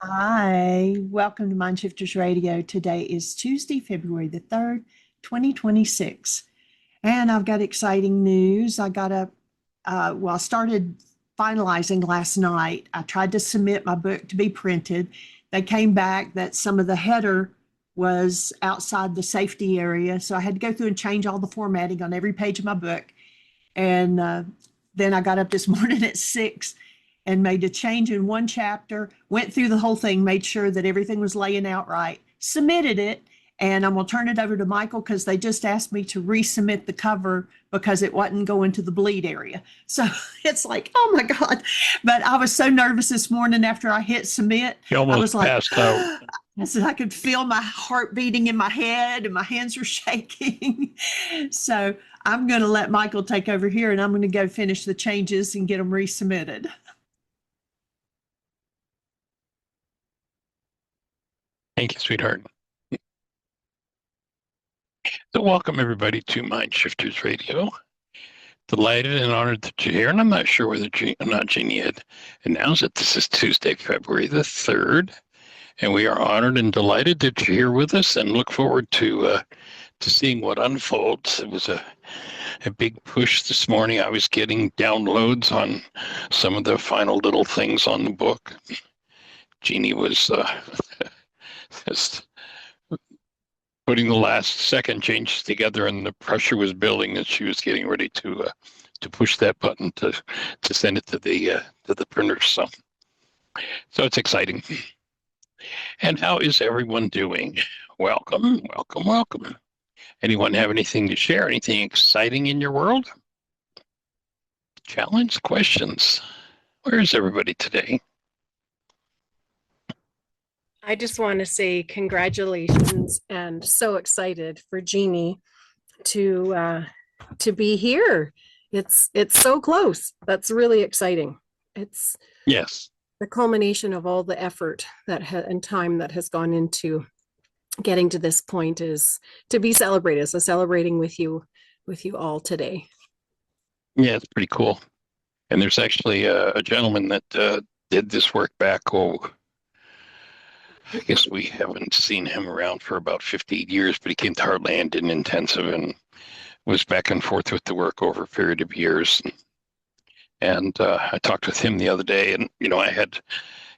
Hi, welcome to MindShifters Radio. Today is Tuesday, February the 3rd, 2026. And I've got exciting news. I started finalizing last night. I tried to submit my book to be printed. They came back that some of the header was outside the safety area. So I had to go through and change all the formatting on every page of my book. And then I got up this morning at 6 and made a change in one chapter, went through the whole thing, made sure that everything was laying out right, submitted it, and I'm going to turn it over to Michael because they just asked me to resubmit the cover because it wasn't going to the bleed area. So it's like, oh my God. But I was so nervous this morning after I hit submit. You I almost was like, passed out. I said I could feel my heart beating in my head and my hands were shaking. So I'm going to let Michael take over here and I'm going to go finish the changes and get them resubmitted. Thank you, sweetheart. So welcome everybody to MindShifters Radio. Delighted and honored that you're here. And I'm not sure whether Jeanie had announced that this is Tuesday, February the 3rd. And we are honored and delighted that you're here with us and look forward to seeing what unfolds. It was a big push this morning. I was getting downloads on some of the final little things on the book. Jeanie was just putting the last second changes together, and the pressure was building as she was getting ready to push that button to send it to the printer. So it's exciting. And how is everyone doing? Welcome, welcome, welcome. Anyone have anything to share? Anything exciting in your world? Challenge, questions? Where is everybody today? I just want to say congratulations and so excited for Jeanie to be here. It's so close. That's really exciting. It's Yes. The culmination of all the effort and time that has gone into getting to this point is to be celebrated. So celebrating with you all today. Yeah, it's pretty cool. And there's actually a gentleman that did this work back, I guess we haven't seen him around for about 58 years, but he came to Heartland, did an intensive, and was back and forth with the work over a period of years. And I talked with him the other day, and, I had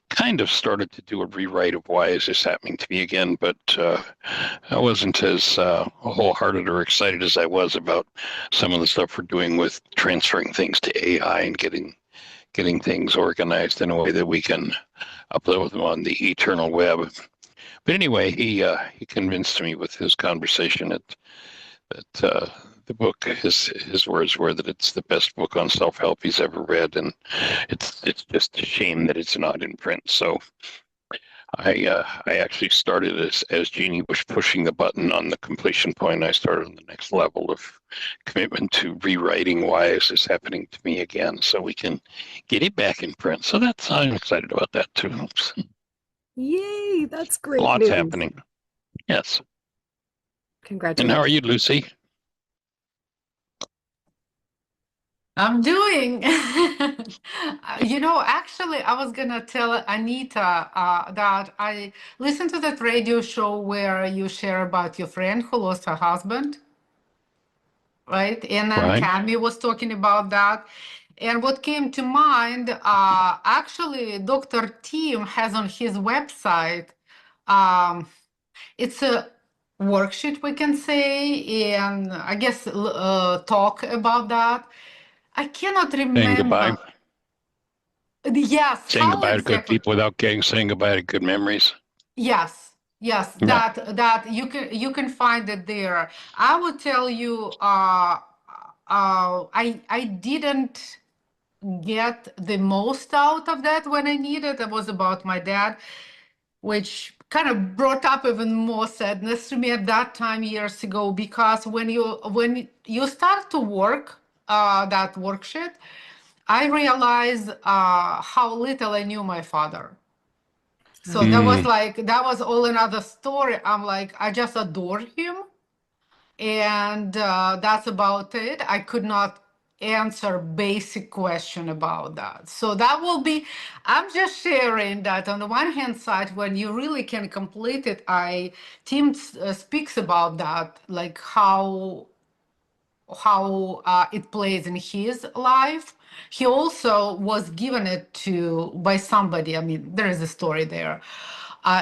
kind of started to do a rewrite of why is this happening to me again, but I wasn't as wholehearted or excited as I was about some of the stuff we're doing with transferring things to AI and getting things organized in a way that we can upload them on the eternal web. But anyway, he convinced me with his conversation that the book, his words were that it's the best book on self-help he's ever read, and it's just a shame that it's not in print. So I actually started as Jeanie was pushing the button on the completion point. I started on the next level of commitment to rewriting why is this happening to me again, so we can get it back in print. So I'm excited about that too. Yay, that's great. Lots happening. Yes. Congratulations. And how are you, Lucy? I'm doing. Actually, I was gonna tell Anita that I listened to that radio show where you share about your friend who lost her husband, right? And then Right. Cami was talking about that. And what came to mind, actually, Dr. Tim has on his website, it's a worksheet, we can say, and I guess talk about that. I cannot Saying goodbye. remember. Yes, Saying how goodbye to good exactly? people without saying goodbye to good memories. Yes, Yeah. that you can find it there. I would tell you, I didn't get the most out of that when I needed. It was about my dad, which kind of brought up even more sadness to me at that time years ago, because when you start to work that worksheet, I realized how little I knew my father. So that was all another story. I'm like, I just adore him, and that's about it. I could not answer basic question about that. So that will be, I'm just sharing that on the one hand side, when you really can complete it, Tim speaks about that, like how it plays in his life. He also was given it to by somebody. I mean, there is a story there.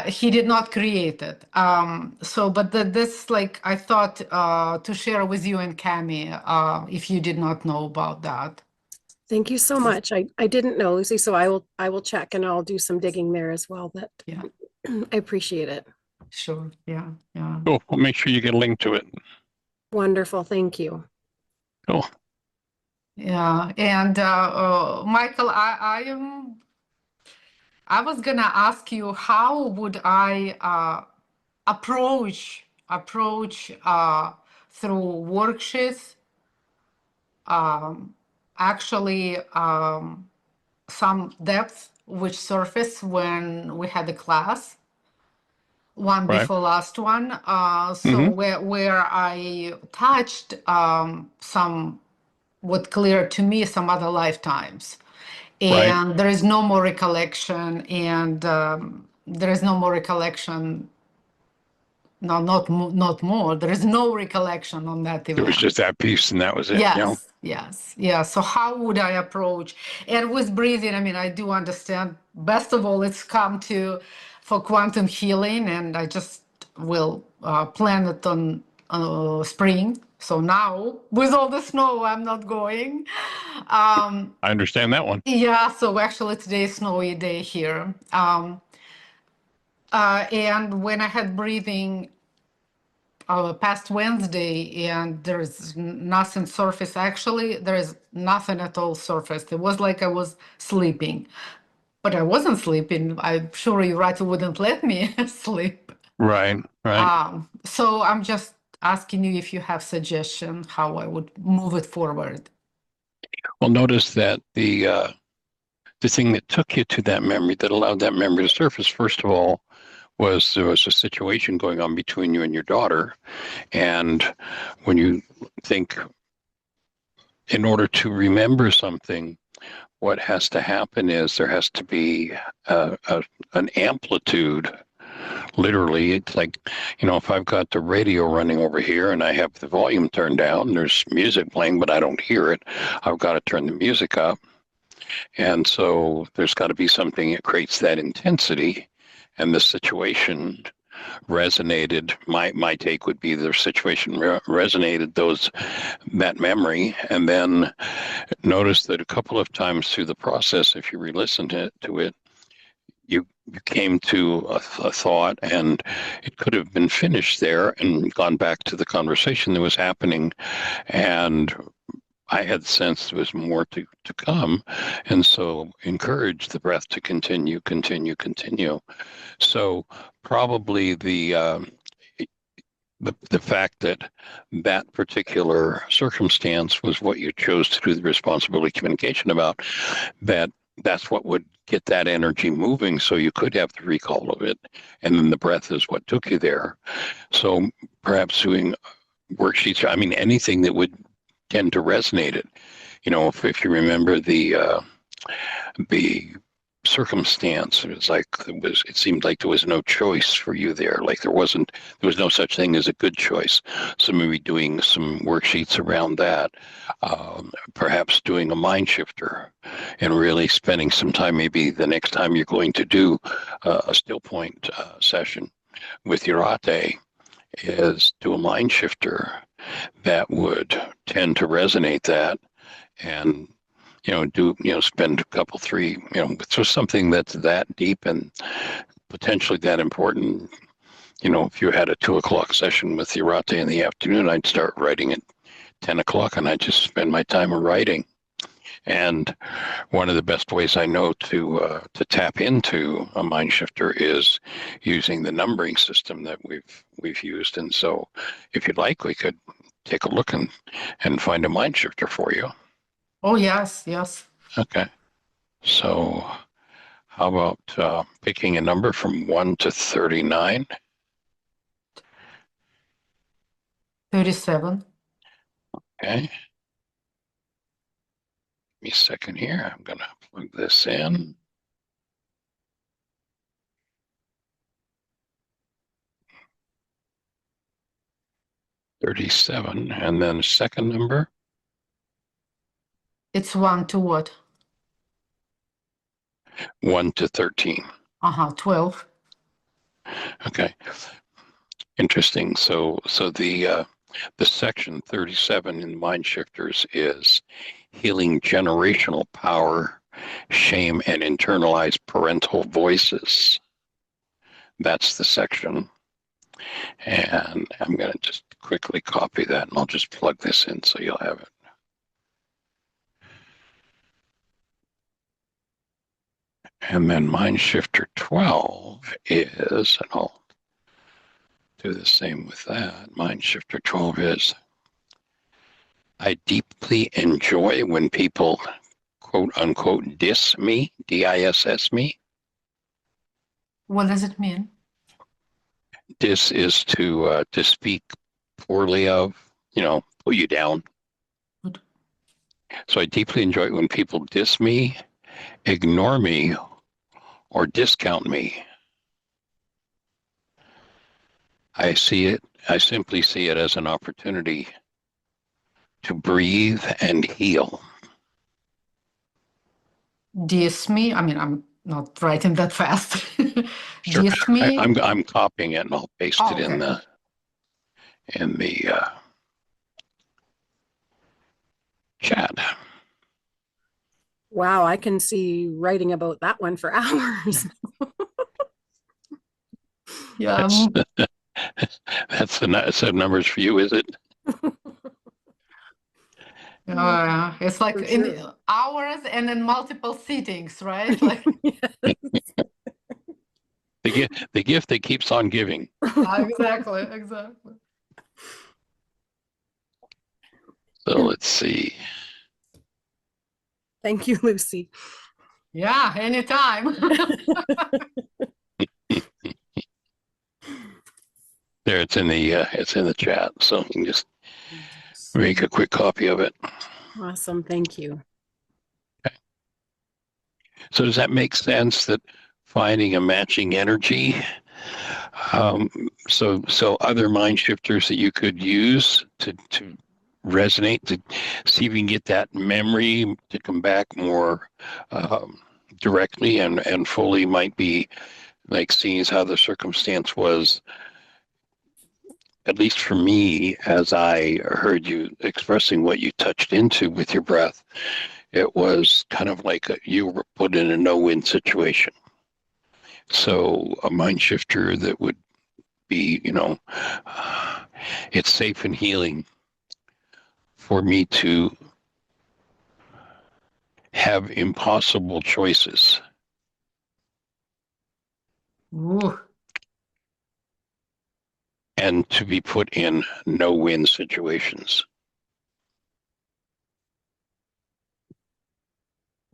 He did not create it. But this, like, I thought to share with you and Cami, if you did not know about that. Thank you so much. I didn't know, Lucy, so I will check and I'll do some digging there as well. But Yeah, I appreciate it. sure. Yeah, yeah. Cool. We'll make sure you get a link to it. Wonderful. Thank you. Cool. Yeah, and Michael, I was gonna ask you, how would I approach through worksheets actually some depth which surfaced when we had the class one Right. before last one, Mhm. where I touched some what clear to me some other lifetimes, Right. and there is no more recollection, and there is no more recollection. No, not more. There is no recollection on that event. It was just that piece, and that was it. Yes, yes, yeah. So how would I approach? And with breathing, I mean, I do understand. Best of all, it's come to for quantum healing, and I just will plan it on spring. So now, with all the snow, I'm not going. I understand that one. Yeah. So actually, today is snowy day here. And when I had breathing past Wednesday, and there's nothing surface. Actually, there is nothing at all surfaced. It was like I was sleeping, but I wasn't sleeping. I'm sure you right wouldn't let me sleep. Right. Right. So I'm just asking you if you have suggestion how I would move it forward. Well, notice that the thing that took you to that memory, that allowed that memory to surface, first of all, was there was a situation going on between you and your daughter. And when you think, in order to remember something, what has to happen is there has to be an amplitude. Literally, it's like, if I've got the radio running over here and I have the volume turned down, there's music playing, but I don't hear it. I've got to turn the music up. And so there's got to be something that creates that intensity. And the situation resonated. My take would be the situation resonated that memory. And then notice that a couple of times through the process, if you re-listen to it, you came to a thought, and it could have been finished there and gone back to the conversation that was happening. And I had the sense there was more to come. And so encourage the breath to continue. So probably the fact that that particular circumstance was what you chose to do the responsibility communication about, that's what would get that energy moving, so you could have the recall of it. And then the breath is what took you there. So perhaps doing worksheets, I mean, anything that would tend to resonate it. If you remember the circumstance, it seemed like there was no choice for you there. Like there was no such thing as a good choice. So maybe doing some worksheets around that, perhaps doing a mind shifter and really spending some time, maybe the next time you're going to do a still point session with your ate, is do a mind shifter that would tend to resonate that, and spend a couple, three, with something that's that deep and potentially that important. If you had a 2:00 session with your ate in the afternoon, I'd start writing at 10:00, and I'd just spend my time writing. And one of the best ways I know to tap into a mind shifter is using the numbering system that we've used. And so, if you'd like, we could take a look and find a mind shifter for you. Oh, yes, yes. Okay. So, how about picking a number from 1 to 39? 37. Okay. Give me a second here. I'm going to plug this in. $37, and then second number. It's 1 to what? 1 to 13. 12. Okay. Interesting. So the section 37 in MindShifters is healing generational power, shame, and internalized parental voices. That's the section. And I'm going to just quickly copy that, and I'll just plug this in so you'll have it. And then MindShifter 12 is, and I'll do the same with that. MindShifter 12 is, I deeply enjoy when people, quote unquote, diss me, D-I-S-S me. What does it mean? Diss is to speak poorly of, put you down. Good. So I deeply enjoy it when people diss me, ignore me, or discount me. I simply see it as an opportunity to breathe and heal. Diss me? I mean, I'm not writing that fast. Sure. Diss me? I'm copying it, and I'll paste it in okay. the chat. Wow, I can see writing about that one for hours. Yeah. That's the set of numbers for you, is it? It's like For in sure. hours and in multiple sittings, right? Like The gift that keeps on giving. exactly. So let's see. Thank you, Lucy. Yeah, anytime. There, it's in the chat, so you can just make a quick copy of it. Awesome, thank you. So does that make sense, that finding a matching energy? So other mind shifters that you could use to resonate, to see if you can get that memory to come back more directly and fully, might be like seeing as how the circumstance was, at least for me, as I heard you expressing what you touched into with your breath. It was kind of like you were put in a no-win situation. So a mind shifter that would be, it's safe and healing for me to have impossible choices. Ooh. And to be put in no-win situations.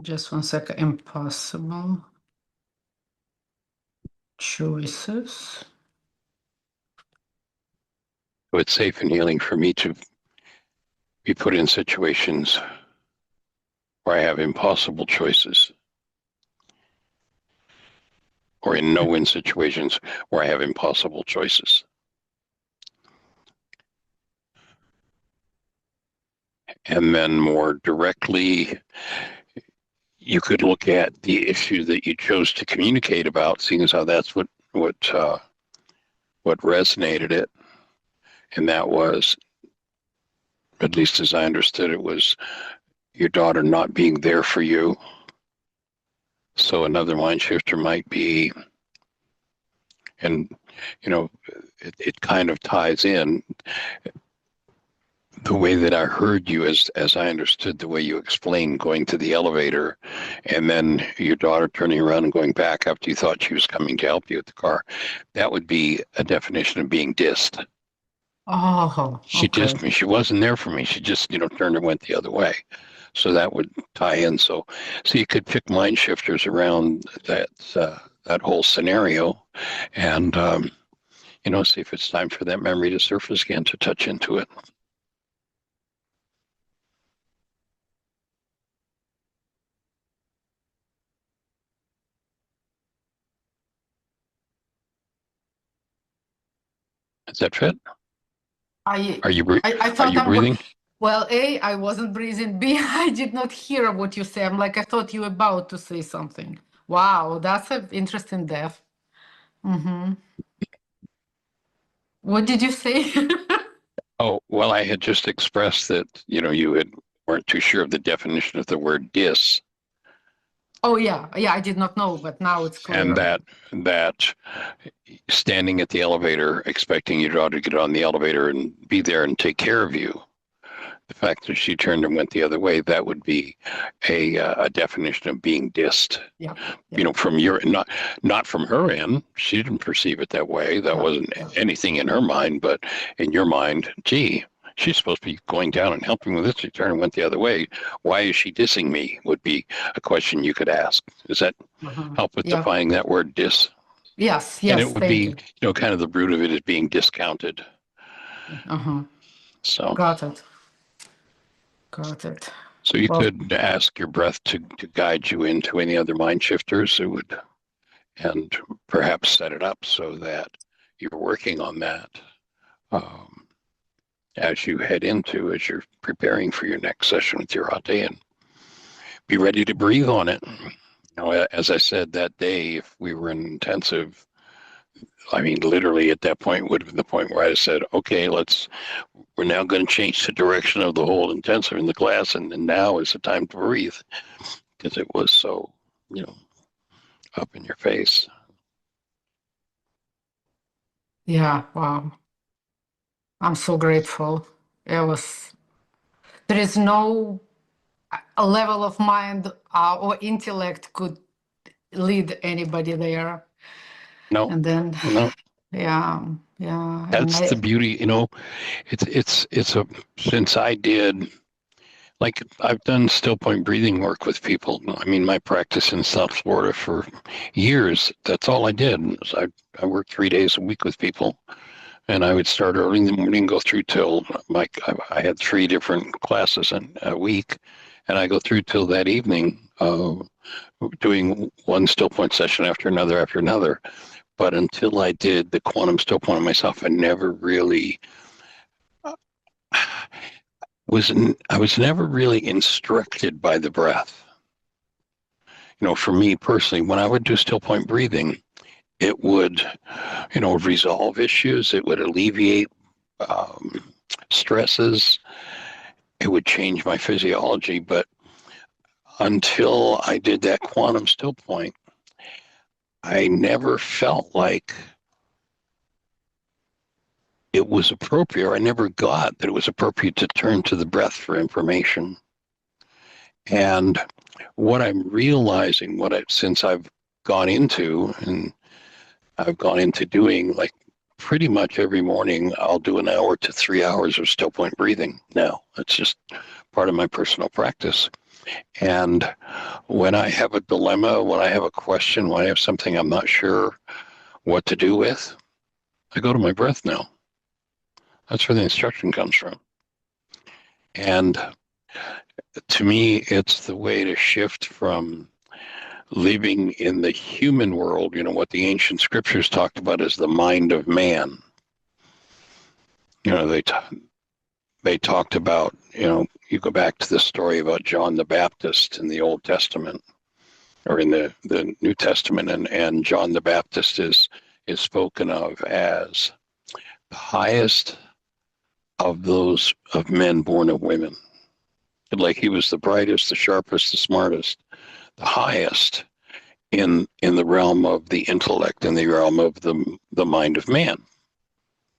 Just 1 second. Impossible choices. So it's safe and healing for me to be put in situations where I have impossible choices, or in no-win situations where I have impossible choices. And then more directly, you could look at the issue that you chose to communicate about, seeing as how that's what resonated it. And that was, at least as I understood it, was your daughter not being there for you. So another mind shifter might be, and it kind of ties in the way that I heard you, as I understood the way you explained going to the elevator, and then your daughter turning around and going back after you thought she was coming to help you at the car. That would be a definition of being dissed. Oh, She okay. dissed me. She wasn't there for me. She just, turned and went the other way. So that would tie in. So you could pick mind shifters around that whole scenario, and see if it's time for that memory to surface again, to touch into it. Is that fit? I Are you I are thought you breathing? well, A, I wasn't breathing. B, I did not hear what you say. I'm like, I thought you were about to say something. Wow, that's an interesting death. Mm-hmm. What did you say? Oh, well, I had just expressed that, weren't too sure of the definition of the word dis, Oh, yeah. Yeah, I did not know, but now it's and clear. that standing at the elevator, expecting your daughter to get on the elevator and be there and take care of you. The fact that she turned and went the other way, that would be a definition of being dissed. Yeah. Yeah. From your not from her end. She didn't perceive it that way. That Yeah. wasn't Yeah. anything in her mind, but in your mind, gee, she's supposed to be going down and helping with this. She turned and went the other way. Why is she dissing me? Would be a question you could ask. Does that help with Yeah. defining that word diss? Yes. And Yes. it would Thank be, you. kind of the root of it is being discounted. Uh-huh. So, Got it. Got it. so you Well, could ask your breath to guide you into any other mind shifters. It would, and perhaps set it up so that you're working on that as you're preparing for your next session with your Ate, and be ready to breathe on it. As I said that day, if we were in intensive, I mean, literally at that point would have been the point where I said, okay, we're now going to change the direction of the whole intensive in the class, and now is the time to breathe, because it was so, up in your face. yeah. Wow. I'm so grateful. There is no a level of mind or intellect could lead anybody there. No, And then, no. yeah, yeah. And That's the beauty, it's since I did, like, I've done still point breathing work with people. I mean, my practice in South Florida for years, that's all I did. I worked 3 days a week with people, and I would start early in the morning, go through till I had 3 different classes in a week, and I go through till that evening, doing one still point session after another. But until I did the quantum still point on myself, I never really I was never really instructed by the breath. For me personally, when I would do still point breathing, it would, resolve issues. It would alleviate stresses. It would change my physiology. But until I did that quantum still point, I never felt like it was appropriate, or I never got that it was appropriate to turn to the breath for information. And what I'm realizing, since I've gone into, and I've gone into doing, like, pretty much every morning, I'll do an hour to 3 hours of still point breathing now. It's just part of my personal practice. And when I have a dilemma, when I have a question, when I have something I'm not sure what to do with, I go to my breath now. That's where the instruction comes from. And to me, it's the way to shift from living in the human world, what the ancient scriptures talked about as the mind of man. They talked about, you go back to the story about John the Baptist in the Old Testament, or in the New Testament, and John the Baptist is spoken of as the highest of men born of women. Like, he was the brightest, the sharpest, the smartest, the highest in the realm of the intellect, in the realm of the mind of man,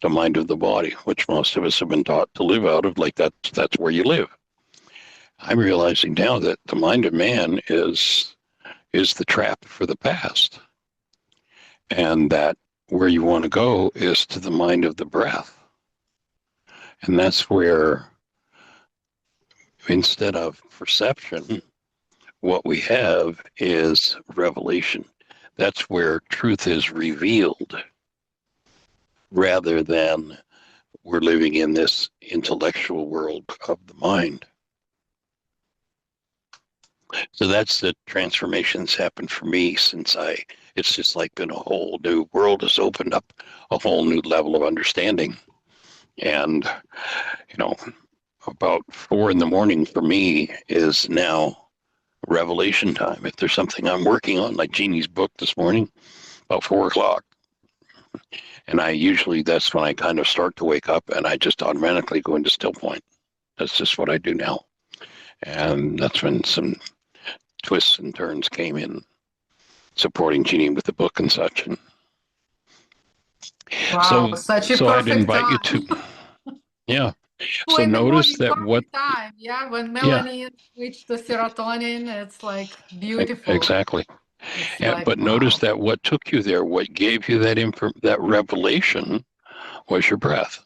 the mind of the body, which most of us have been taught to live out of, like that's where you live. I'm realizing now that the mind of man is the trap for the past, and that where you want to go is to the mind of the breath. And that's where, instead of perception, what we have is revelation. That's where truth is revealed, rather than we're living in this intellectual world of the mind. So that's the transformation that's happened for me it's just like been a whole new world has opened up, a whole new level of understanding. And, about 4 a.m. for me is now revelation time. If there's something I'm working on, like Jeannie's book this morning, about 4 o'clock. And that's when I kind of start to wake up and I just automatically go into still point. That's just what I do now. And that's when some twists and turns came in, supporting Jeannie with the book and such. And Wow, such a so I'd perfect invite you time. to, yeah. 2 So in the notice morning, that perfect time. Yeah, when yeah, melanin switched to serotonin, it's like beautiful. exactly. It's like, But notice wow. that what took you there, what gave you that revelation was your breath.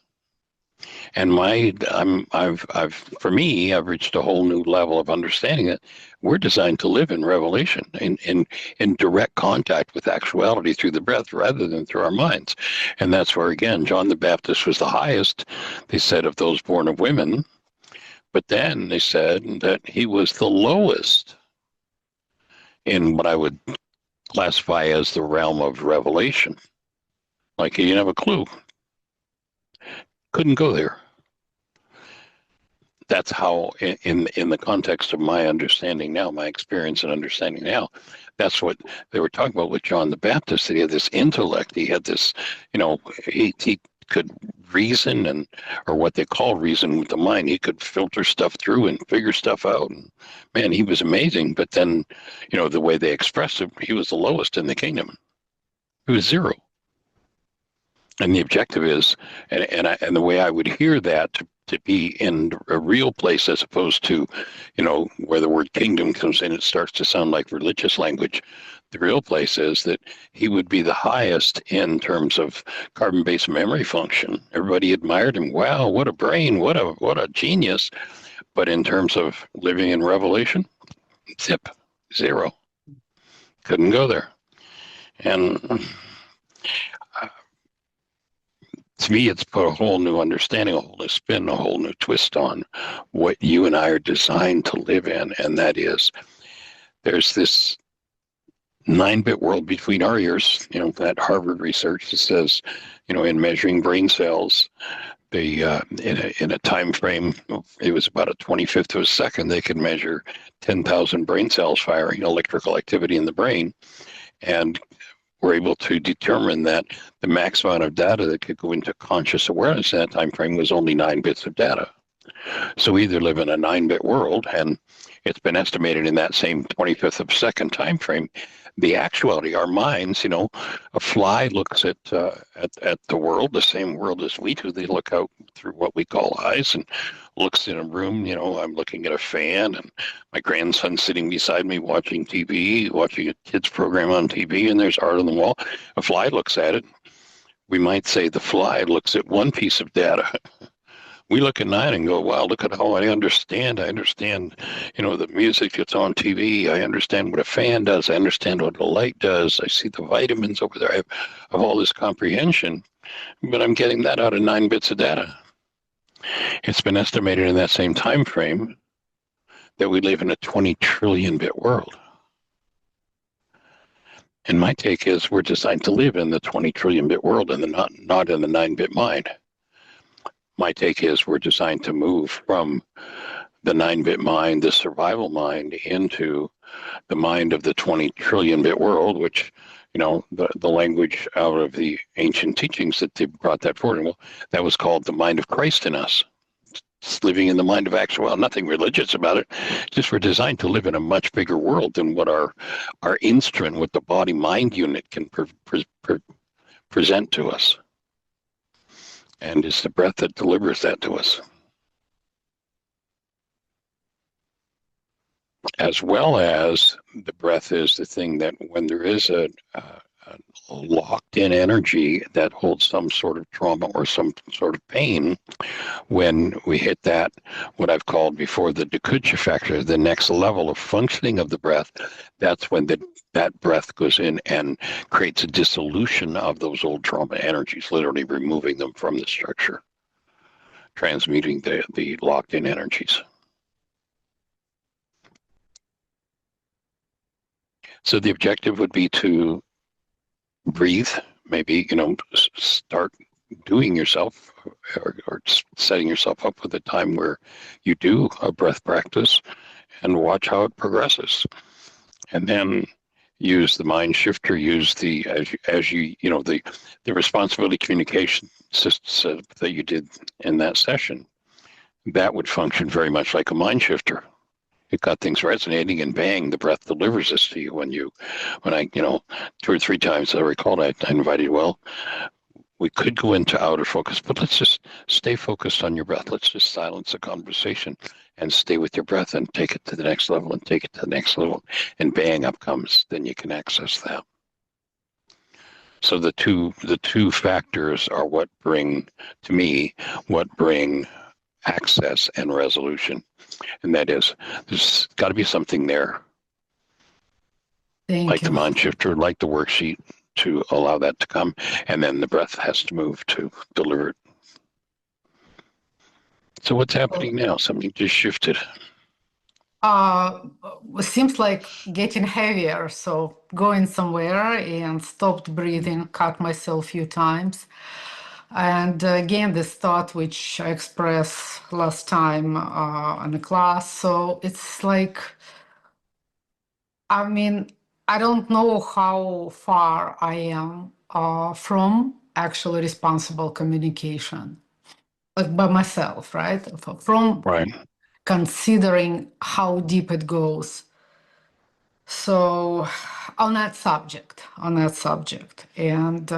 And for me, I've reached a whole new level of understanding that we're designed to live in revelation, in direct contact with actuality through the breath rather than through our minds. And that's where, again, John the Baptist was the highest, they said, of those born of women. But then they said that he was the lowest in what I would classify as the realm of revelation. Like he didn't have a clue, couldn't go there. That's how, in the context of my understanding now, my experience and understanding now, that's what they were talking about with John the Baptist. That he had this intellect. He had this, he could reason or what they call reason with the mind. He could filter stuff through and figure stuff out. And man, he was amazing. But then, the way they expressed it, he was the lowest in the kingdom. He was zero. And the objective is, and the way I would hear that to be in a real place as opposed to, where the word kingdom comes in, it starts to sound like religious language. The real place is that he would be the highest in terms of carbon-based memory function. Everybody admired him. Wow, what a brain! What a genius! But in terms of living in revelation, zip, zero. Couldn't go there. And to me, it's put a whole new understanding, a whole new spin, a whole new twist on what you and I are designed to live in. And that is, there's this 9-bit world between our ears, that Harvard research that says, in measuring brain cells, they, in a time frame, it was about a 25th of a second, they could measure 10,000 brain cells firing electrical activity in the brain. And we're able to determine that the max amount of data that could go into conscious awareness in that time frame was only 9 bits of data. So we either live in a 9-bit world, and it's been estimated in that same 25th of a second time frame. The actuality, our minds, a fly looks at the world, the same world as we do. They look out through what we call eyes and looks in a room. I'm looking at a fan, and my grandson's sitting beside me watching TV, watching a kids program on TV, and there's art on the wall. A fly looks at it. We might say the fly looks at one piece of data. We look at 9 and go, wow, look at how I understand. I understand, the music that's on TV. I understand what a fan does. I understand what the light does. I see the vitamins over there. I have all this comprehension, but I'm getting that out of 9 bits of data. It's been estimated in that same time frame that we live in a 20 trillion bit world. And my take is we're designed to live in the 20 trillion bit world and not in the 9-bit mind. My take is we're designed to move from the 9-bit mind, the survival mind, into the mind of the 20 trillion bit world, which, the language out of the ancient teachings that they brought that forward. Well, that was called the mind of Christ in us. It's living in the mind of actual, nothing religious about it. Just we're designed to live in a much bigger world than what our instrument, what the body mind unit can present to us. And it's the breath that delivers that to us. As well as the breath is the thing that when there is a locked-in energy that holds some sort of trauma or some sort of pain, when we hit that, what I've called before the Dekucha factor, the next level of functioning of the breath, that's when that breath goes in and creates a dissolution of those old trauma energies, literally removing them from the structure, transmuting the locked-in energies. So the objective would be to breathe, maybe, start doing yourself or setting yourself up with a time where you do a breath practice and watch how it progresses. And then use the mind shifter, use the, the responsibility communication system that you did in that session. That would function very much like a mind shifter. It got things resonating, and bang, the breath delivers this to you. When I, 2 or 3 times I recall, I invited, well, we could go into outer focus, but let's just stay focused on your breath. Let's just silence the conversation and stay with your breath and take it to the next level and take it to the next level. And bang, up comes, then you can access that. So the two factors are what bring access and resolution. And that is, there's got to be something there, Thank like you. the mind shifter, like the worksheet, to allow that to come. And then the breath has to move to deliver it. So what's happening now? Something just shifted. Seems like getting heavier. So going somewhere and stopped breathing, cut myself a few times. And again, this thought which I expressed last time in the class. So it's like, I mean, I don't know how far I am from actually responsible communication, like by myself, right? From Right. considering how deep it goes. So on that subject, and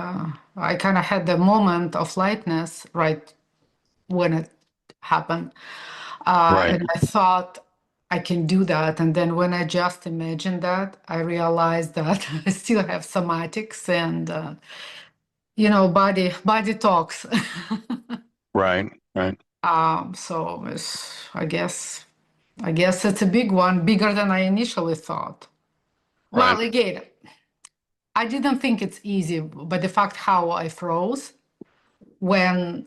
I kind of had the moment of lightness right when it happened, Right. and I thought I can do that. And then when I just imagined that, I realized that I still have somatics and body talks. Right. Right. So I guess it's a big one, bigger than I initially thought. Well, Right. again, I didn't think it's easy, but the fact how I froze when,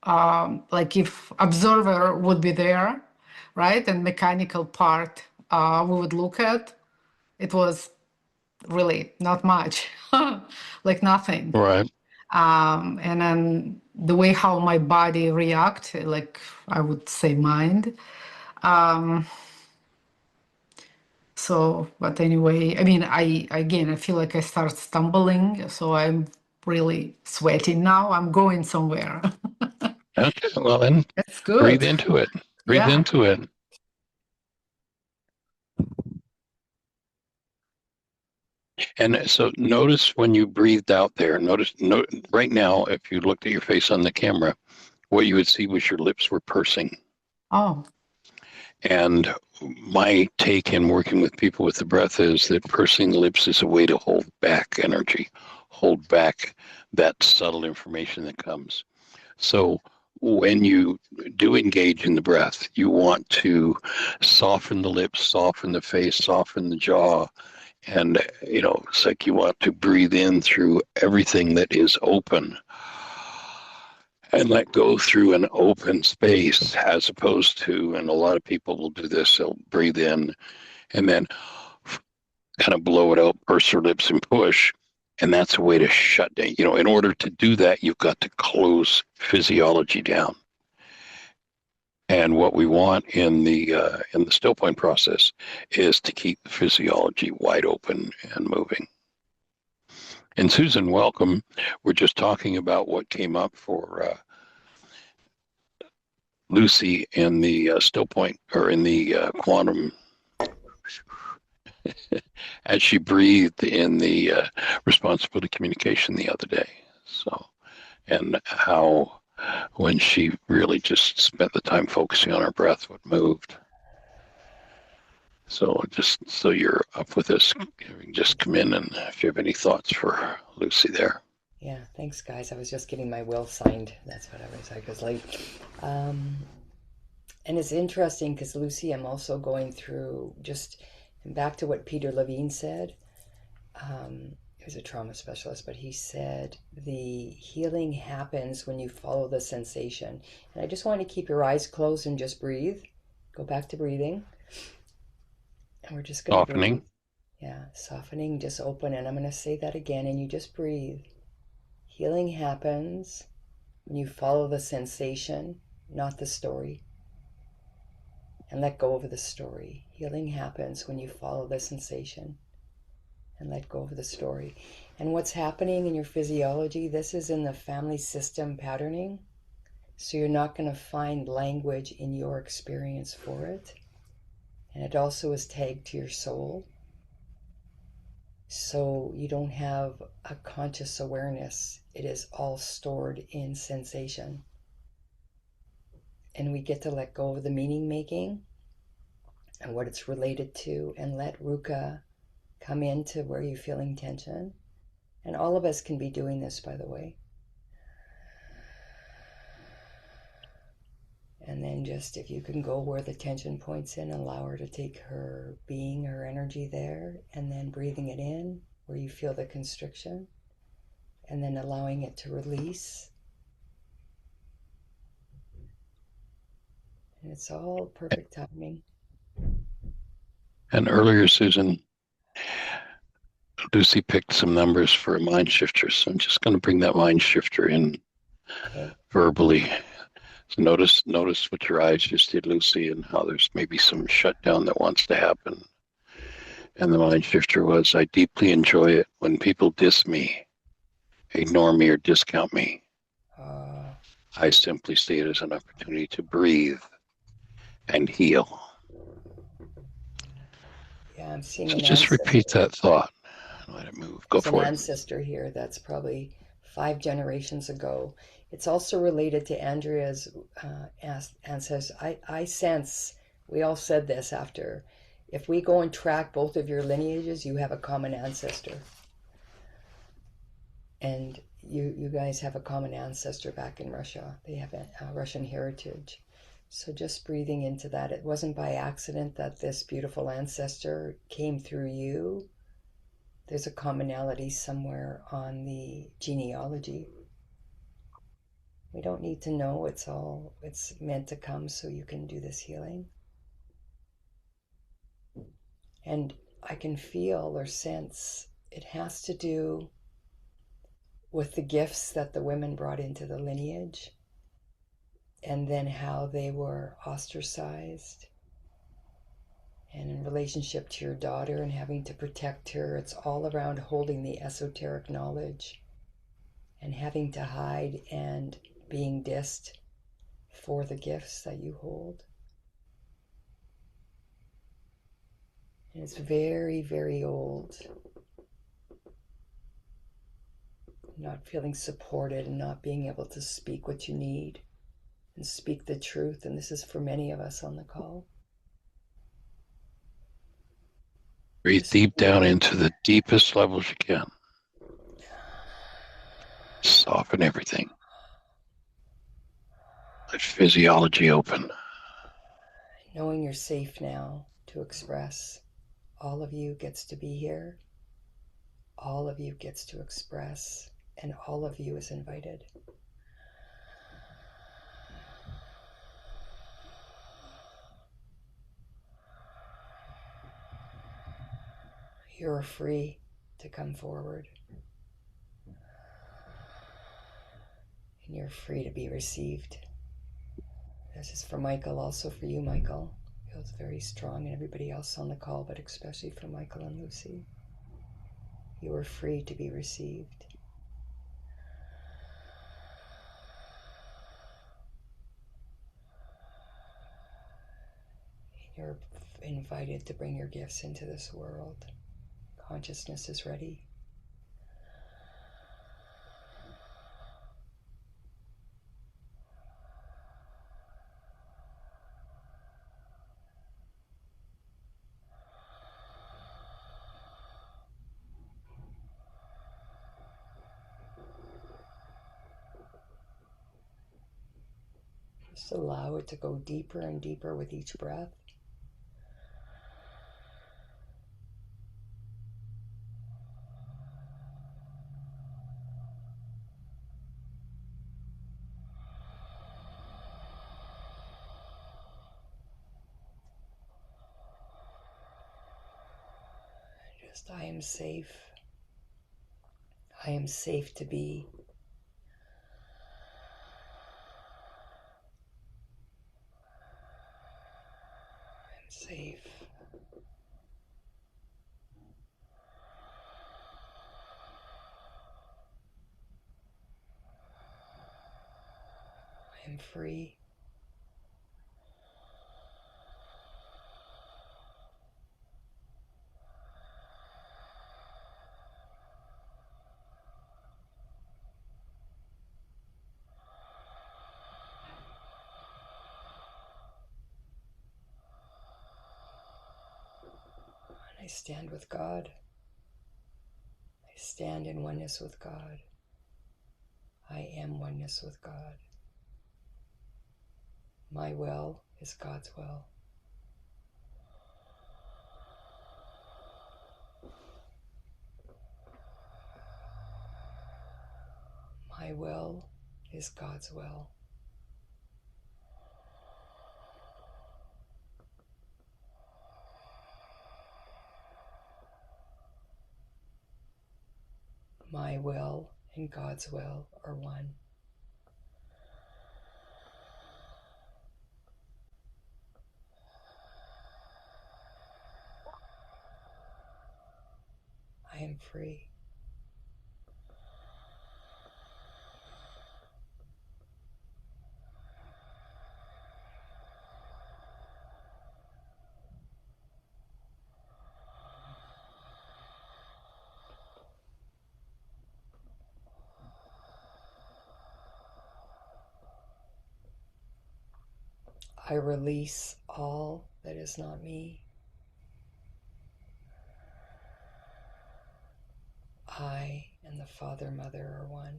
like if observer would be there, right, and mechanical part we would look at, it was really not much, like nothing. Right. And then the way how my body react, like I would say mind. So, but anyway, I mean, I feel like I start stumbling, so I'm really sweating now. I'm going somewhere. Okay. Well, then That's breathe good. into it. Breathe Yeah. into it. And so notice when you breathed out there, right now, if you looked at your face on the camera, what you would see was your lips were pursing. Oh, And my take in working with people with the breath is that pursing the lips is a way to hold back energy, hold back that subtle information that comes. So when you do engage in the breath, you want to soften the lips, soften the face, soften the jaw. And, it's like you want to breathe in through everything that is open and let go through an open space, as opposed to, and a lot of people will do this, they'll breathe in and then kind of blow it out, purse their lips and push. And that's a way to shut down. In order to do that, you've got to close physiology down. And what we want in the still point process is to keep the physiology wide open and moving. And Susan, welcome. We're just talking about what came up for Lucy in the still point, or in the quantum, as she breathed in the responsibility communication the other day. So, and how when she really just spent the time focusing on her breath, what moved. So just so you're up with this, just come in, and if you have any thoughts for Lucy there. Yeah, thanks, guys. I was just getting my will signed. That's what I was late. And it's interesting because, Lucy, I'm also going through just back to what Peter Levine said. He was a trauma specialist, but he said the healing happens when you follow the sensation. And I just want to keep your eyes closed and just breathe. Go back to breathing. And we're just going to Softening. breathe. Yeah, softening, just open. And I'm going to say that again, and you just breathe. Healing happens when you follow the sensation, not the story, and let go of the story. Healing happens when you follow the sensation and let go of the story. And what's happening in your physiology, this is in the family system patterning. So you're not going to find language in your experience for it. And it also is tagged to your soul. So you don't have a conscious awareness. It is all stored in sensation. And we get to let go of the meaning making and what it's related to, and let Ruka come into where you're feeling tension. And all of us can be doing this, by the way. And then just, if you can go where the tension point's in, allow her to take her being, her energy there, and then breathing it in where you feel the constriction, and then allowing it to release. And it's all perfect timing. And earlier, Susan, Lucy picked some numbers for a mind shifter. So I'm just going to bring that mind shifter in Okay. verbally. So notice what your eyes just did, Lucy, and how there's maybe some shutdown that wants to happen. And the mind shifter was, I deeply enjoy it when people diss me, ignore me, or discount me. I simply see it as an opportunity to breathe and heal. Yeah, I'm seeing So an just ancestor. repeat that thought and let it move. Go There's an for it. ancestor here that's probably 5 generations ago. It's also related to Andrea's ancestors. I sense, we all said this after, if we go and track both of your lineages, you have a common ancestor. And you guys have a common ancestor back in Russia. They have a Russian heritage. So just breathing into that. It wasn't by accident that this beautiful ancestor came through you. There's a commonality somewhere on the genealogy. We don't need to know. It's meant to come so you can do this healing. And I can feel or sense it has to do with the gifts that the women brought into the lineage, and then how they were ostracized. And in relationship to your daughter and having to protect her, it's all around holding the esoteric knowledge and having to hide and being dissed for the gifts that you hold. And it's very, very old. Not feeling supported and not being able to speak what you need and speak the truth. And this is for many of us on the call. Breathe deep down into the deepest levels you can. Soften everything. Let physiology open. Knowing you're safe now to express. All of you gets to be here. All of you gets to express. And all of you is invited. You're free to come forward. And you're free to be received. This is for Michael, also for you, Michael. Feels very strong, and everybody else on the call, but especially for Michael and Lucy. You are free to be received. You're invited to bring your gifts into this world. Consciousness is ready. Just allow it to go deeper and deeper with each breath. Just I am safe. I am safe to be. I'm safe. I am free. I stand with God. I stand in oneness with God. I am oneness with God. My will is God's will. My will is God's will. My will and God's will are one. I am free. I release all that is not me. I and the Father, Mother are one.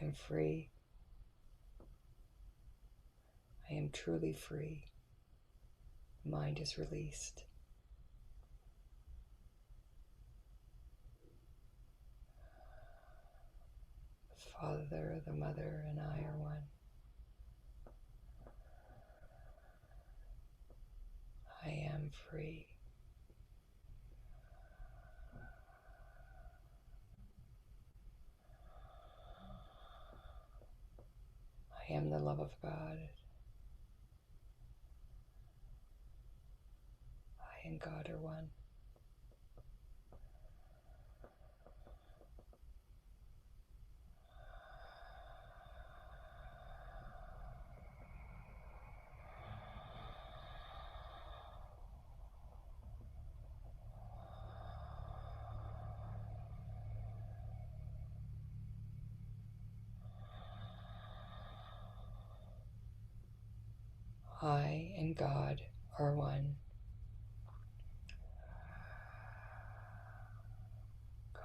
I am free. I am truly free. Mind is released. The Father, the Mother, and I are one. I am free. I am the love of God. I and God are one. I and God are one.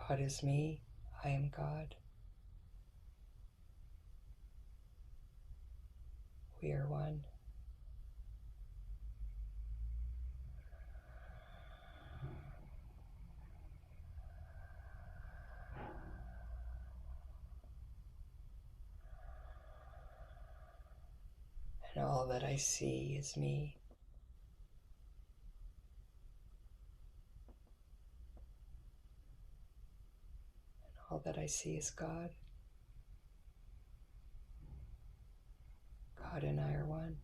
God is me. I am God. We are one. And all that I see is me. And all that I see is God. God and I are one.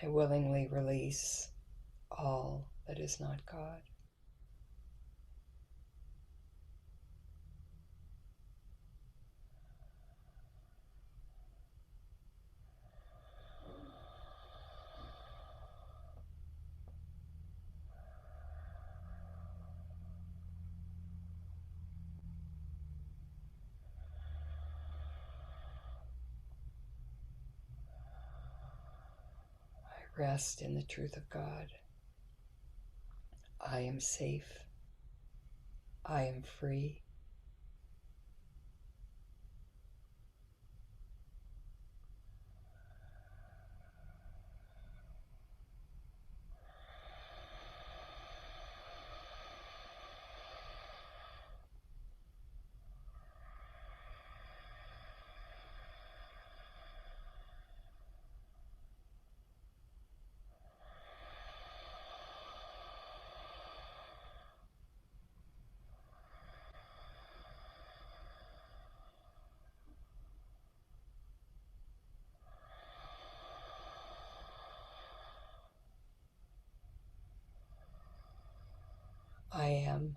I willingly release all that is not God. I rest in the truth of God. I am safe. I am free. I am.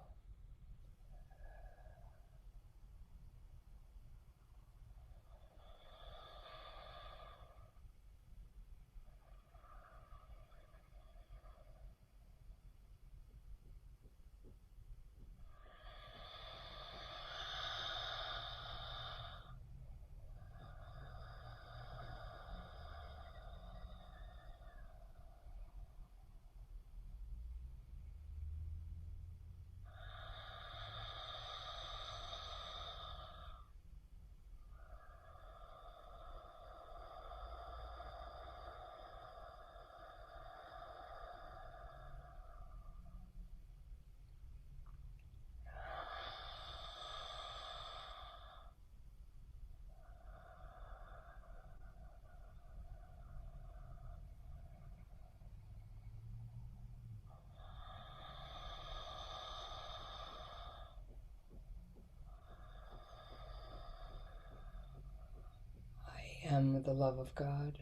I am the love of God.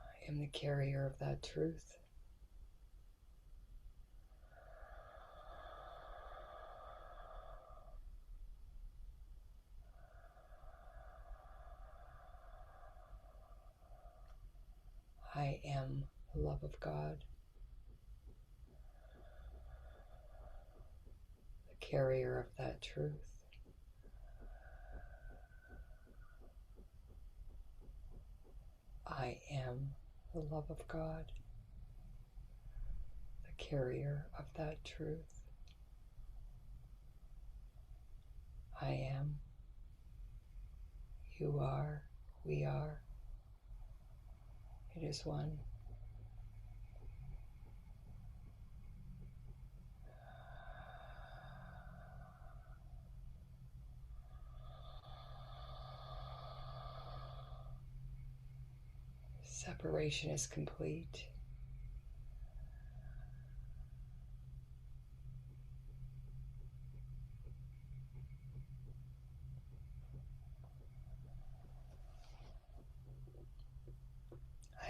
I am the carrier of that truth. I am the love of God, the carrier of that truth. I am the love of God, the carrier of that truth. I am. You are. We are. It is one. Separation is complete.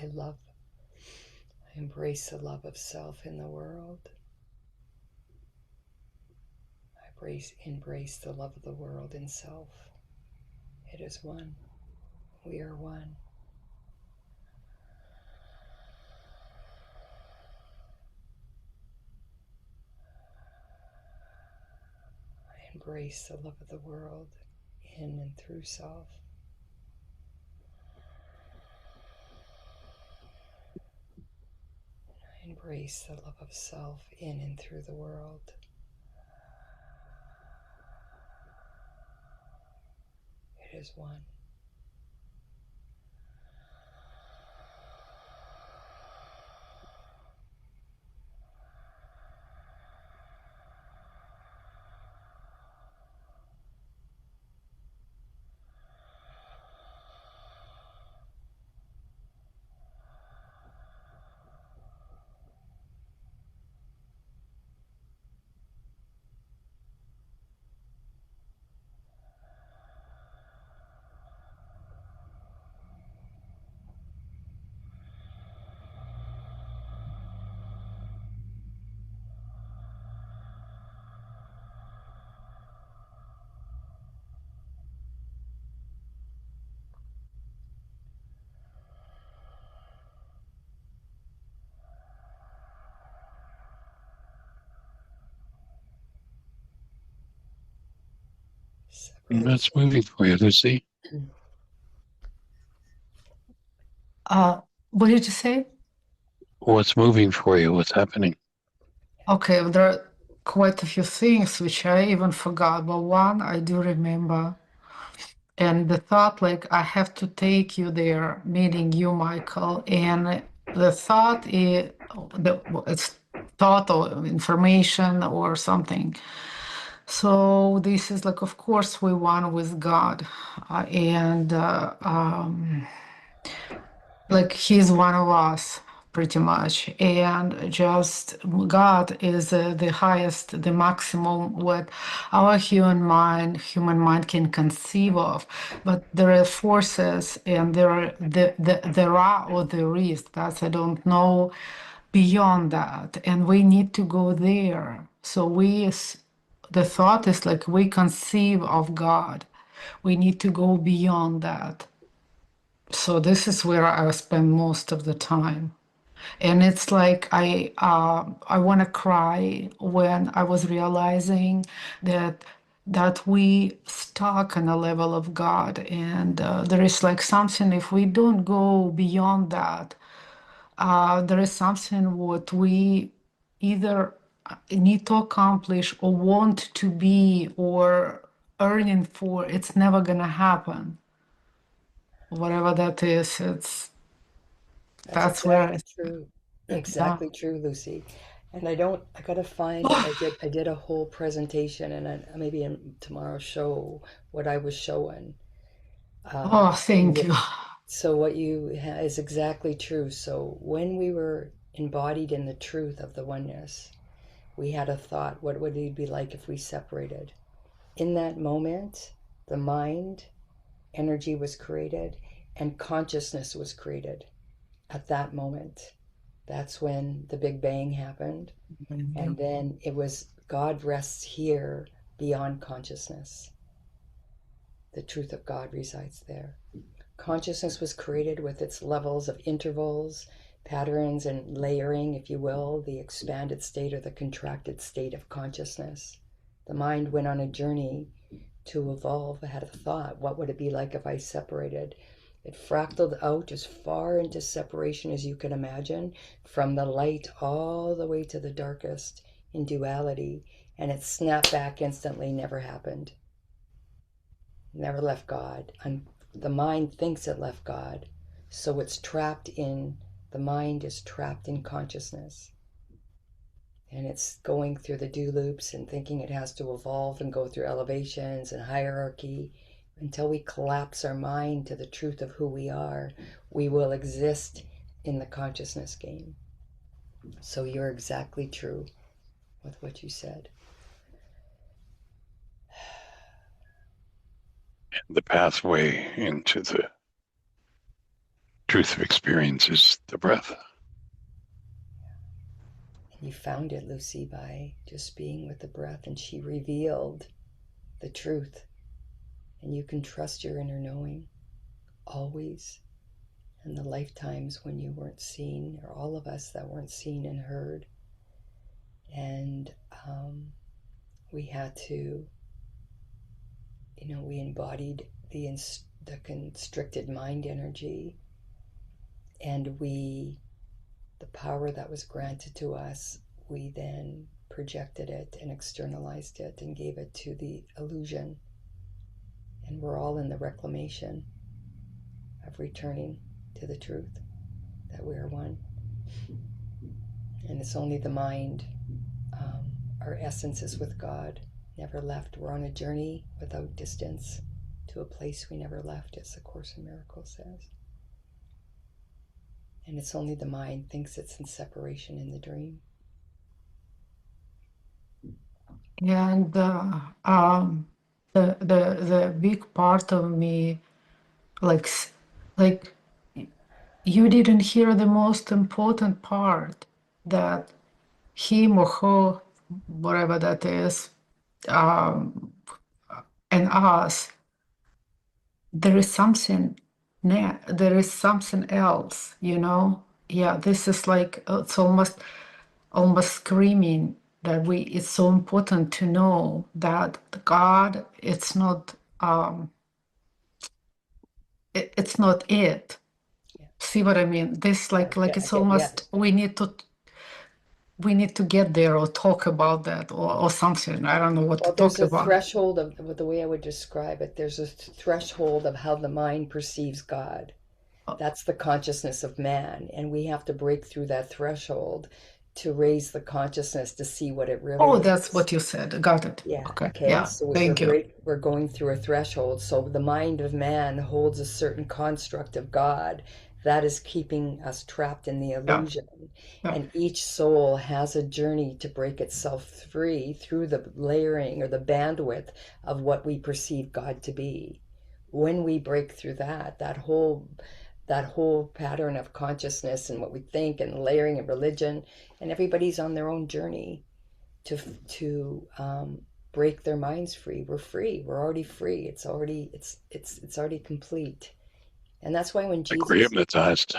I love, I embrace the love of self in the world. I embrace the love of the world in self. It is one. We are one. I embrace the love of the world in and through self. I embrace the love of self in and through the world. It is one. That's moving for you, Lucy. What did you say? What's moving for you? What's happening? Okay, there are quite a few things which I even forgot, but one I do remember. And the thought, like, I have to take you there, meeting you, Michael. And the thought is, it's thought or information or something. So this is like, of course, we one with God, and like He's one of us, pretty much. And just God is the highest, the maximum what our human mind can conceive of. But there are forces, and there are there are or there is. That's I don't know beyond that, and we need to go there. So the thought is like we conceive of God. We need to go beyond that. So this is where I spend most of the time. And it's like I want to cry when I was realizing that we stuck on a level of God, and there is like something, if we don't go beyond that, there is something what we either need to accomplish or want to be or earning for. It's never gonna happen. Whatever that is, that's where exactly true. yeah. Exactly true, Lucy. And I gotta find, I did a whole presentation and maybe in tomorrow's show what I was showing. Oh, thank you. So what you is exactly true. So when we were embodied in the truth of the oneness, we had a thought, what would it be like if we separated? In that moment, the mind, energy was created and consciousness was created at that moment. That's when the Big Bang happened. And then it was God rests here beyond consciousness. The truth of God resides there. Consciousness was created with its levels of intervals, patterns, and layering, if you will, the expanded state or the contracted state of consciousness. The mind went on a journey to evolve. I had a thought, what would it be like if I separated? It fractaled out as far into separation as you can imagine, from the light all the way to the darkest in duality, and it snapped back instantly, never happened. Never left God. The mind thinks it left God, so it's trapped in, the mind is trapped in consciousness. And it's going through the do loops and thinking it has to evolve and go through elevations and hierarchy. Until we collapse our mind to the truth of who we are, we will exist in the consciousness game. So you're exactly true with what you said. The pathway into the truth of experience is the breath. And you found it, Lucy, by just being with the breath, and she revealed the truth. And you can trust your inner knowing always. And the lifetimes when you weren't seen, or all of us that weren't seen and heard. And we had to, we embodied the constricted mind energy, and the power that was granted to us, we then projected it and externalized it and gave it to the illusion. And we're all in the reclamation of returning to the truth that we are one. And it's only the mind, our essence is with God, never left. We're on a journey without distance to a place we never left, as the Course in Miracles says. And it's only the mind thinks it's in separation in the dream. And the big part of me, like you didn't hear the most important part, that him or her, whatever that is, and us, there is something there is something else, yeah, this is like it's almost screaming that it's so important to know that God, it's not um, it's not it. Yeah. See what I mean? This like Yeah, it's yeah. almost we need to get there or talk about that or something. I don't know what Well, to there's talk a about. threshold of the way I would describe it. There's a threshold of how the mind perceives God. That's the consciousness of man, and we have to break through that threshold to raise the consciousness to see what it really Oh, is. that's what you said. Got it. Yeah. Okay. Okay. Yeah. So Thank you. we're going through a threshold. So the mind of man holds a certain construct of God that is keeping us trapped in the illusion. Yeah. And each soul has a journey to break itself free through the layering or the bandwidth of what we perceive God to be. When we break through that whole pattern of consciousness and what we think and layering of religion, and everybody's on their own journey to break their minds free. We're free. We're already free. It's already complete. And that's why when Like we're hypnotized.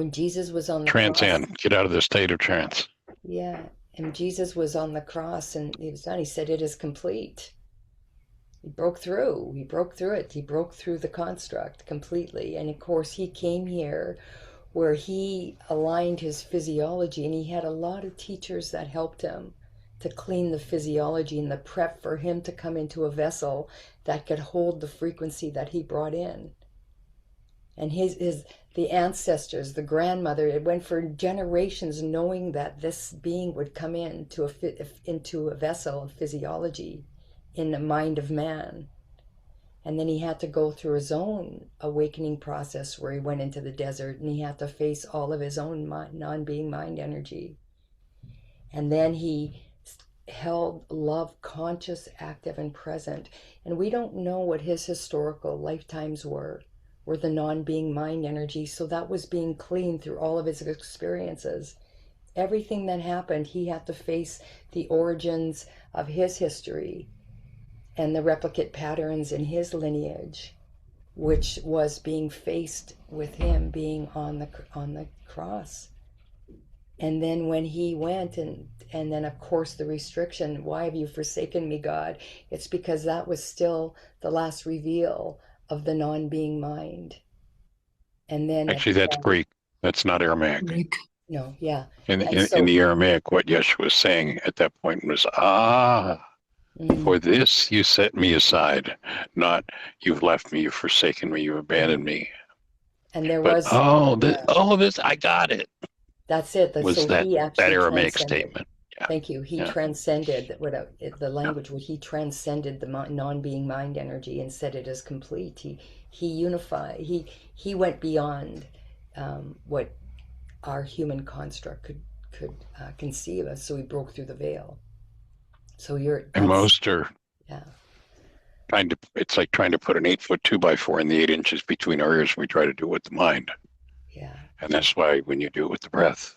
Jesus was on the cross, Transcend. Get out of the state of trance. yeah, and Jesus was on the cross and he was done. He said, "It is complete." He broke through. He broke through it. He broke through the construct completely. And of course, he came here where he aligned his physiology, and he had a lot of teachers that helped him to clean the physiology and the prep for him to come into a vessel that could hold the frequency that he brought in. And the ancestors, the grandmother, it went for generations knowing that this being would come into a vessel of physiology in the mind of man. And then he had to go through his own awakening process where he went into the desert and he had to face all of his own non-being mind energy. And then he held love conscious, active, and present. And we don't know what his historical lifetimes were the non-being mind energy. So that was being cleaned through all of his experiences. Everything that happened, he had to face the origins of his history and the replicate patterns in his lineage, which was being faced with him being on the cross. And then when he went and then of course the restriction, "Why have you forsaken me, God?" It's because that was still the last reveal of the non-being mind. And then actually that's Greek. That's not Aramaic. Greek. No, yeah. In the Aramaic, what Yeshua was saying at that point was, for this you set me aside, not you've left me, you've forsaken me, you've abandoned me. And there but, was this, I got it. That's it. Was that Aramaic statement? Yeah. Thank you. He transcended the language. He transcended the non-being mind energy and said it is complete. He unified. He went beyond what our human construct could conceive of. So he broke through the veil. So and most are it's like trying to put an 8-foot 2x4 in the 8 inches between our ears. We try to do it with the mind. Yeah. And that's why when you do it with the breath,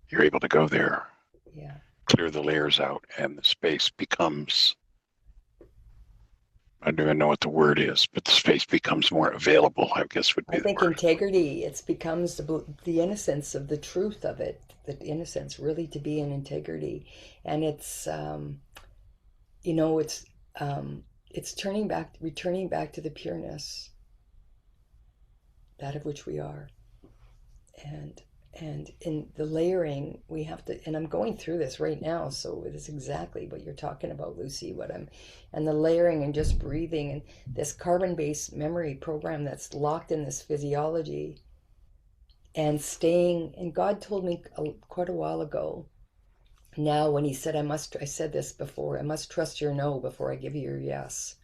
you're able to go there. Yeah. Clear the layers out, and the space becomes, I don't even know what the word is, but the space becomes more available, I guess would be the word. I think integrity, it becomes the innocence of the truth of it, the innocence really to be in integrity. And it's, it's returning back to the pureness, that of which we are. And in the layering, we have to, and I'm going through this right now, so it is exactly what you're talking about, Lucy, and the layering and just breathing and this carbon-based memory program that's locked in this physiology and staying, and God told me quite a while ago, now when he said, I said this before, I must trust your no before I give you your yes.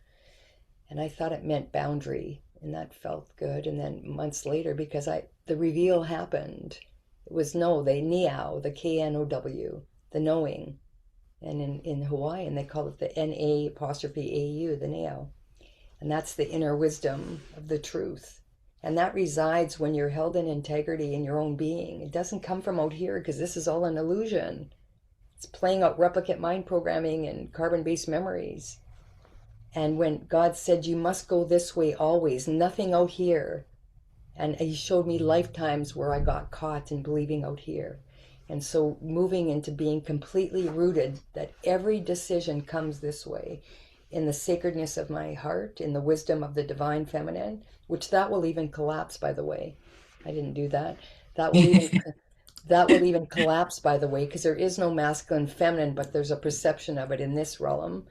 And I thought it meant boundary, and that felt good. And then months later, because the reveal happened, it was no, the Niao, the K-N-O-W, the knowing. And in Hawaiian, they call it the N-A-apostrophe-A-U, the Niao. And that's the inner wisdom of the truth. And that resides when you're held in integrity in your own being. It doesn't come from out here, because this is all an illusion. It's playing out replicate mind programming and carbon-based memories. And when God said, you must go this way always, nothing out here. And he showed me lifetimes where I got caught in believing out here. And so moving into being completely rooted, that every decision comes this way. in the sacredness of my heart, in the wisdom of the divine feminine, which that will even collapse, by the way. I didn't do that. That will even that will even collapse, by the way, because there is no masculine feminine, but there's a perception of it in this realm.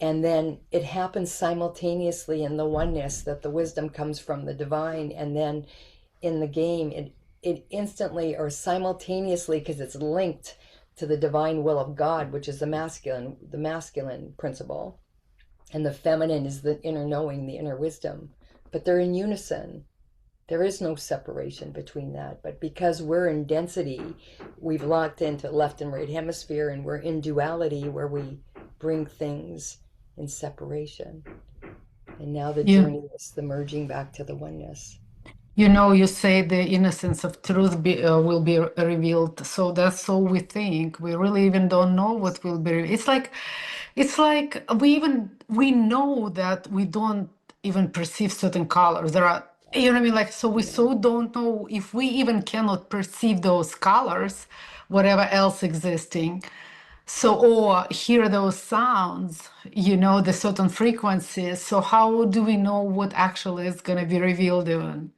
And then it happens simultaneously in the oneness, that the wisdom comes from the divine, and then in the game it instantly or simultaneously, because it's linked to the divine will of God, which is the masculine principle, and the feminine is the inner knowing, the inner wisdom, but they're in unison. There is no separation between that. But because we're in density, we've locked into left and right hemisphere, and we're in duality, where we bring things in separation. And now the journey is the merging back to the oneness. You know, you say the innocence of truth will be revealed. So that's all we think. We really even don't know what will be. It's like we know that we don't even perceive certain colors. There are, you know what I mean? Like, so we so don't know if we even cannot perceive those colors, whatever else existing. So, or hear those sounds, you know, the certain frequencies. So how do we know what actually is going to be revealed even?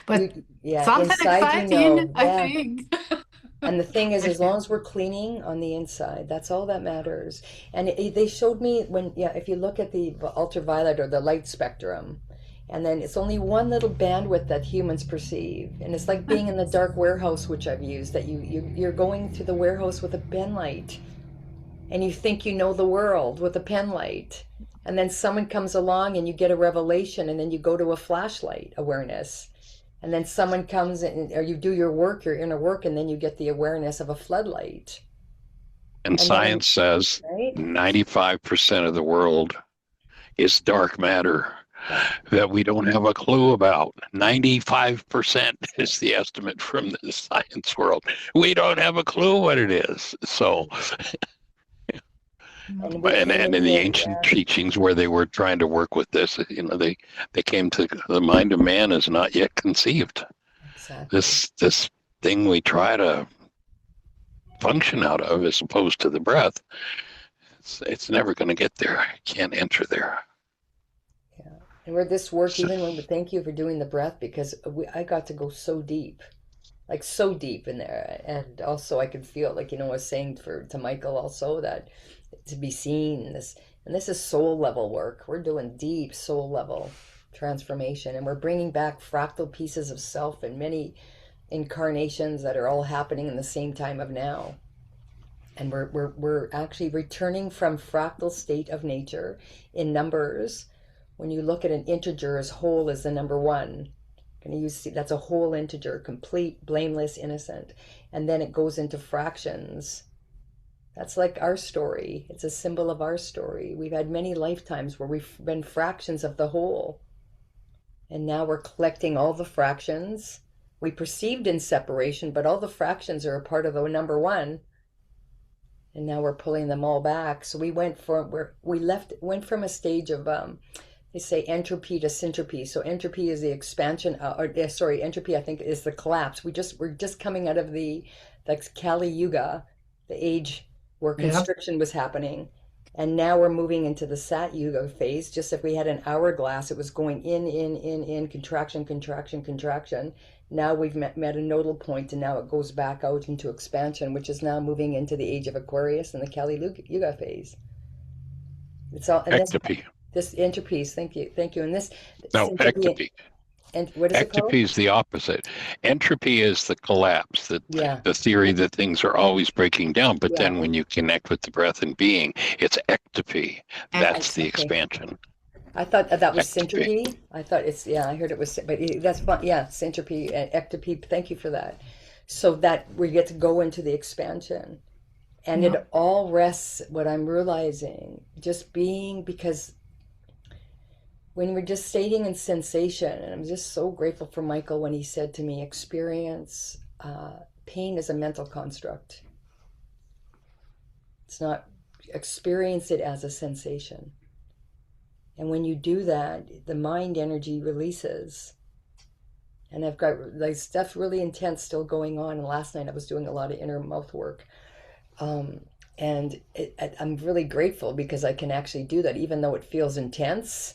But something inside, exciting, I think. And the thing is, as long as we're cleaning on the inside, that's all that matters. And they showed me if you look at the ultraviolet or the light spectrum, and then it's only one little bandwidth that humans perceive. And it's like being in the dark warehouse, which I've used, that you're going through the warehouse with a pen light, and you think you know the world with a pen light. And then someone comes along and you get a revelation, and then you go to a flashlight awareness. And then someone comes in, or you do your work, your inner work, and then you get the awareness of a floodlight. And science says 95% of the world is dark matter that we don't have a clue about. 95% is the estimate from the science world. We don't have a clue what it is. So, and in the ancient teachings where they were trying to work with this, you know, they came to the mind of man is not yet conceived. Exactly. This thing we try to function out of, as opposed to the breath, it's never going to get there. It can't enter there. Yeah, and where this work, even when thank you for doing the breath, because I got to go so deep. Like so deep in there, and also I could feel, like, you know, I was saying to Michael also, that to be seen in this, and this is soul level work. We're doing deep soul level transformation, and we're bringing back fractal pieces of self in many incarnations that are all happening in the same time of now. And we're actually returning from fractal state of nature in numbers. When you look at an integer as whole as the number 1. That's a whole integer, complete, blameless, innocent. And then it goes into fractions. That's like our story. It's a symbol of our story. We've had many lifetimes where we've been fractions of the whole. And now we're collecting all the fractions. We perceived in separation, but all the fractions are a part of the number 1. And now we're pulling them all back. So we went from a stage of they say entropy to syntropy. So entropy is the expansion, entropy I think is the collapse. We're just coming out of the Kali Yuga, the age where constriction was happening, and now we're moving into the Sat Yuga phase. Just if we had an hourglass, it was going in, contraction, contraction, contraction. Now we've met a nodal point, and now it goes back out into expansion, which is now moving into the age of Aquarius and the Kali Yuga phase. It's all Ectropy. This entropies, thank you. And this ectropy. And what is it called? Ectropy is the opposite. Entropy is the collapse, the theory that things are always breaking down. But then when you connect with the breath and being, it's ectropy. That's the expansion. I thought that was syntropy. I thought I heard it was, but that's fun. Yeah, syntropy and ectropy. Thank you for that. So that we get to go into the expansion. And it all rests, what I'm realizing, just being, because when we're just stating in sensation, and I'm just so grateful for Michael when he said to me, experience pain is a mental construct. It's not, experience it as a sensation. And when you do that, the mind energy releases. And I've got like stuff really intense still going on. And last night I was doing a lot of inner mouth work. And I'm really grateful because I can actually do that, even though it feels intense.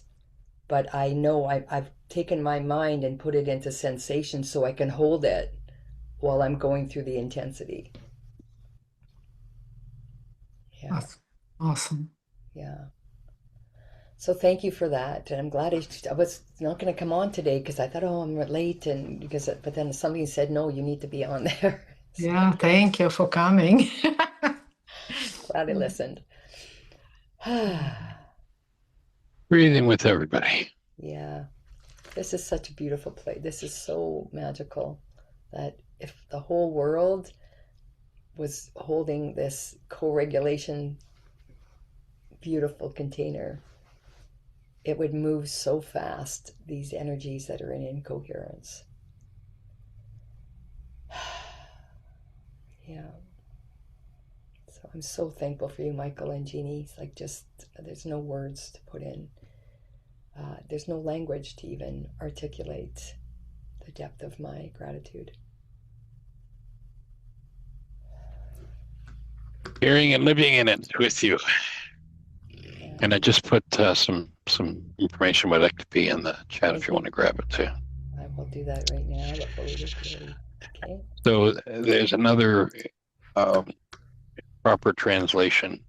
But I know I've taken my mind and put it into sensation so I can hold it while I'm going through the intensity. Yeah, That's awesome. yeah. So thank you for that. And I'm glad I was not going to come on today because I thought, oh, I'm late, but then somebody said, no, you need to be on there. So Yeah, thank you for coming. glad I listened. Breathing with everybody. Yeah, this is such a beautiful place. This is so magical that if the whole world was holding this co-regulation, beautiful container, it would move so fast, these energies that are in incoherence. Yeah. So I'm so thankful for you, Michael and Jeanie. It's like just, there's no words to put in. There's no language to even articulate the depth of my gratitude. Hearing and living in it with you. Yeah. And I just put some information about Ectropy in the chat if you want to grab it too. I will do that right now before we get ready. Okay. So there's another proper translation,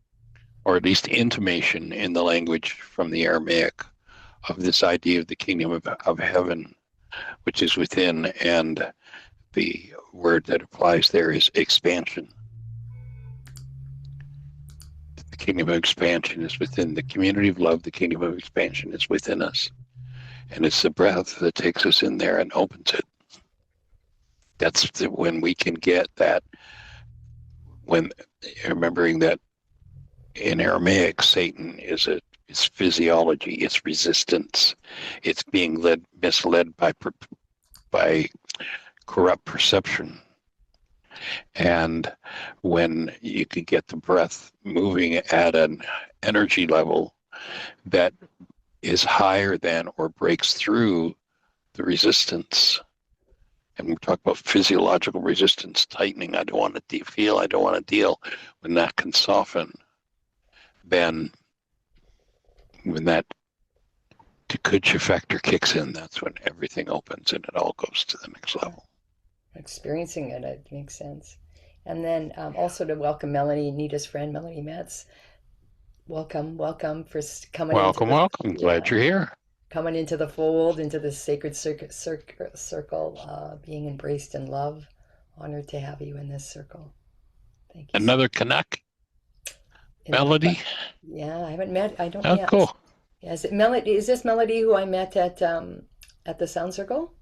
or at least intimation in the language from the Aramaic of this idea of the kingdom of heaven, which is within, and the word that applies there is expansion. The kingdom of expansion is within the community of love. The kingdom of expansion is within us. And it's the breath that takes us in there and opens it. That's when we can get that, when remembering that in Aramaic, Satan is physiology, it's resistance, it's being misled by corrupt perception. And when you can get the breath moving at an energy level that is higher than or breaks through the resistance, and we talk about physiological resistance, tightening, I don't want to feel, I don't want to deal, when that can soften, then when that Takucha factor kicks in, that's when everything opens and it all goes to the next level. Experiencing it makes sense. And then also to welcome Melanie, Nita's friend, Melanie Metz. Welcome for coming Welcome. Glad you're here. Coming into the fold, into the sacred circle, being embraced in love. Honored to have you in this circle. Thank you. Another Canuck? Melody? Yeah, I haven't met. I don't. Oh, Yeah. cool. Yeah, is it Melody? Is this Melody who I met at the Sound Circle?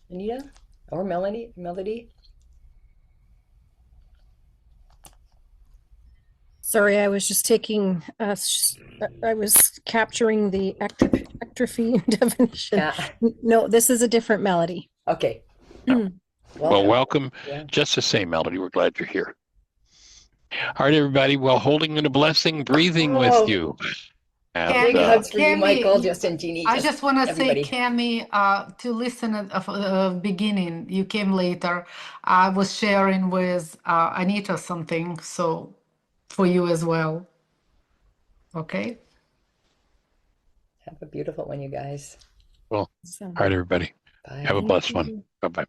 Anita or Melody? Sorry, I was just taking, I was capturing the ectropy definition. Yeah. No, this is a different Melody. Okay. Well, welcome. Yeah. Just the same, Melody. We're glad you're here. All right, everybody. Well, holding in a blessing, breathing with you. Big hugs for you, Michael, Justin, Jeanie. I just want to say, everybody. Cami, to listen at the beginning, you came later. I was sharing with Anita something, so for you as well. Okay. Have a beautiful one, you guys. Well, all right, everybody. Bye. Have a blessed one. Bye-bye.